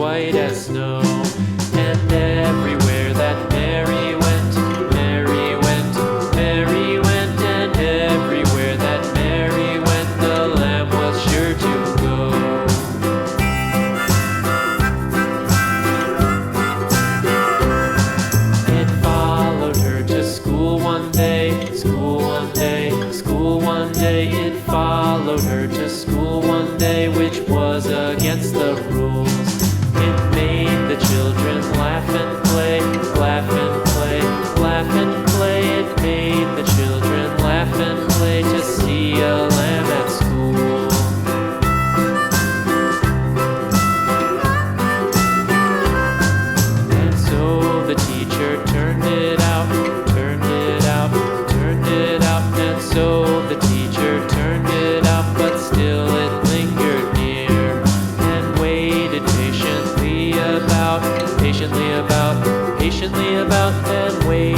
white as snow. And everywhere that Mary went, Mary went, Mary went, and everywhere that Mary went, the lamb was sure to go. It followed her to school one day, school one day, school one day. It followed her to school one day, which was against the rules. It made the children laugh and play, laugh and play, laugh and play. It made the children laugh and play to see a lamb at school. And so the teacher turned it out, turned it out, turned it out. And so the teacher turned it out, but still it lingered near and waited patiently about, patiently about, and waited